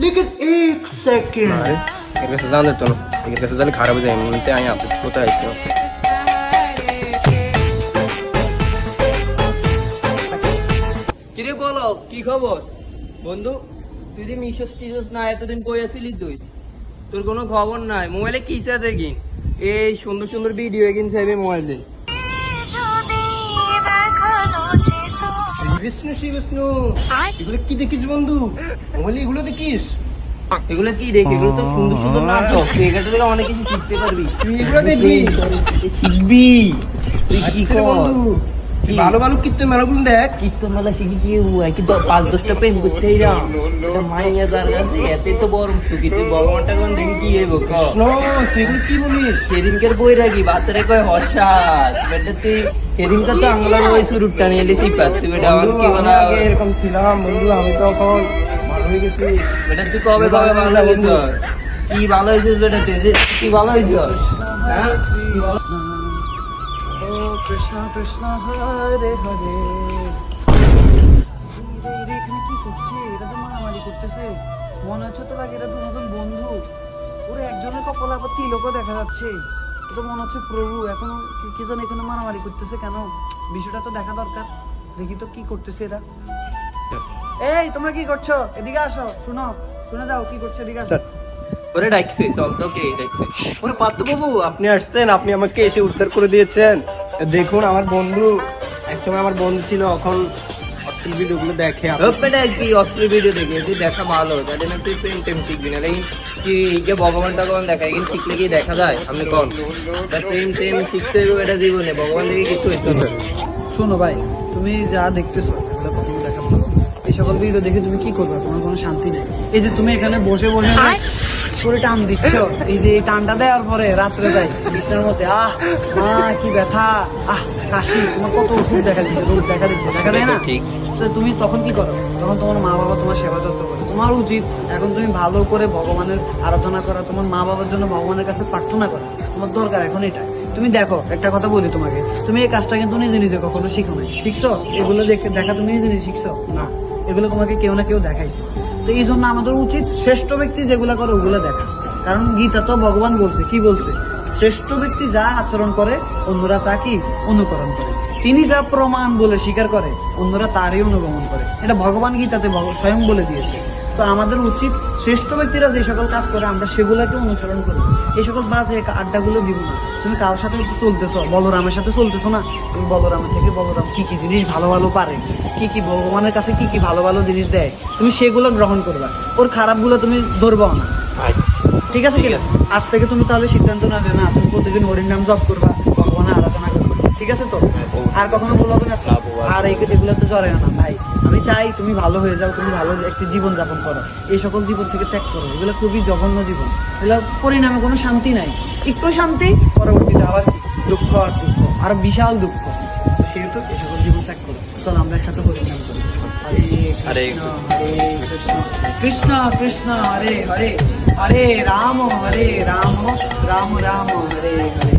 लेकिन एक सेकंड एक कैसे जान देते हो एक कैसे जाने खराब हो जाए मिलते हैं यहाँ पे होता है इसको কিরে বলো কি খবর বন্ধু তুই যে মিশস টিশস না এতদিন কই আছিলি তুই তোর কোনো খবর নাই মোবাইলে কি চা দেখিন এই সুন্দর সুন্দর ভিডিও এগিন চাইবে মোবাইলে বিষ্ণু শ্রী বিষ্ণু এগুলো কি দেখিস বন্ধু মোবাইলে এগুলো দেখিস এগুলো কি দেখ এগুলো তো সুন্দর সুন্দর নাটক তুই এগুলো থেকে অনেক কিছু শিখতে পারবি তুই এগুলো দেখবি শিখবি তুই কি বন্ধু ভালো ভালো কীর্তন মেলাগুলো দেখ কীর্তন মেলা শিখি কি হয় কিন্তু 5-10টা প্রেম করতেই যা মাইয়া যার কাছে এতে তো বড় সুখী তুই ভগবানটা কোন দেখি কি হইব কৃষ্ণ তুই এগুলো কি বলিস সেদিনকের বই রাখি বাচ্চারে কয় হর্ষাত বেটা তুই সেদিনকে তো আংলার ওই শুরুটা নিয়ে এলি পাত তুই বেটা আমার কি বলা এরকম ছিলাম বন্ধু আমি তো এখন ভালো হয়ে গেছি বেটা তুই কবে কবে ভালো হয়েছিস কি ভালো হয়েছিস বেটা তুই ভালো হয়েছিস হ্যাঁ কৃষ্ণ কৃষ্ণ হরে হরে এখানে কি করছে এরা তো মারামারি করতেছে মনে হচ্ছে তো লাগে এরা দুজন বন্ধু ওরে একজনের কপালে আবার তিলকও দেখা যাচ্ছে তো মনে হচ্ছে প্রভু এখনো কি জানে এখানে মারামারি করতেছে কেন বিষয়টা তো দেখা দরকার দেখি তো কি করতেছে এরা এই তোমরা কি করছো এদিকে আসো শুনে যাও কি করছো এদিকে আসো ওরে ডাকছে চল তো কে ডাকছে ওরে পাত্র বাবু আপনি আসছেন আপনি আমাকে এসে উদ্ধার করে দিয়েছেন দেখুন আমার বন্ধু একসময় আমার বন্ধু ছিল এখন অশ্লীল ভিডিওগুলো দেখে কি অশ্লীল ভিডিও দেখে তুই দেখা ভালো জানি না তুই প্রেম টেম শিখবি না কি ভগবান টগবান দেখা এগুলো শিখলে কি দেখা যায় আপনি কোন প্রেম টেম শিখতে হবে এটা জীবনে ভগবান থেকে কিছু হইতে হবে শোনো ভাই তুমি যা দেখতেছো এগুলো কখনো দেখা ভালো এই সকল ভিডিও দেখে তুমি কি করবে তোমার কোনো শান্তি নেই এই যে তুমি এখানে বসে বসে করে টান দিচ্ছ এই যে টানটা দেওয়ার পরে রাত্রে যাই বিছানার মধ্যে মা কি ব্যথা কাশি তোমার কত ওষুধ দেখা দিচ্ছে রোগ দেখা দেয় না তো তুমি তখন কি করো তখন তোমার মা বাবা তোমার সেবা যত্ন করে তোমার উচিত এখন তুমি ভালো করে ভগবানের আরাধনা করা তোমার মা বাবার জন্য ভগবানের কাছে প্রার্থনা করা তোমার দরকার এখন এটা তুমি দেখো একটা কথা বলি তোমাকে তুমি এই কাজটা কিন্তু নিজে নিজে কখনো শিখো নাই শিখছো এগুলো দেখা তুমি নিজে নিজে শিখছো না এগুলো তোমাকে কেউ না কেউ দেখাইছে তো এই জন্য আমাদের উচিত শ্রেষ্ঠ ব্যক্তি যেগুলো করে ওগুলো দেখা কারণ গীতা তো ভগবান বলছে কি বলছে শ্রেষ্ঠ ব্যক্তি যা আচরণ করে অন্যরা তা কি অনুকরণ করে তিনি যা প্রমাণ বলে স্বীকার করে অন্যরা তারই অনুগমন করে এটা ভগবান গীতাতে স্বয়ং বলে দিয়েছে তো আমাদের উচিত শ্রেষ্ঠ ব্যক্তিরা যে সকল কাজ করে আমরা সেগুলাকে অনুসরণ করি এই সকল বাজে আড্ডাগুলো দিব না তুমি কারোর সাথে চলতেছো বলরামের সাথে চলতেছো না তুমি বলরামের থেকে বলরাম কি কি জিনিস ভালো ভালো পারে কি ভগবানের কাছে কি ভালো ভালো জিনিস দেয় তুমি সেগুলো গ্রহণ করবা ওর খারাপগুলো তুমি ধরবাও না ঠিক আছে কিনা আজ থেকে তুমি তাহলে সিদ্ধান্ত না যে না তুমি প্রতিদিন হরির নাম জপ করবা ভগবানের আরাধনা করবা ঠিক আছে তো আর কখনো বলবো না আর এগুলো তো জড়ে না ভাই আমি চাই তুমি ভালো হয়ে যাও তুমি ভালো একটি জীবন যাপন করো এই সকল জীবন থেকে ত্যাগ করো এগুলো খুবই জঘন্য জীবন এগুলো পরিণামে কোনো শান্তি নাই একটু শান্তি পরবর্তীতে আবার দুঃখ আর বিশাল দুঃখ সেহেতু এই সকল জীবন ত্যাগ করো চলো আমরা একসাথে হরিনাম করি হরে কৃষ্ণ কৃষ্ণ কৃষ্ণ হরে হরে হরে রাম রাম রাম হরে হরে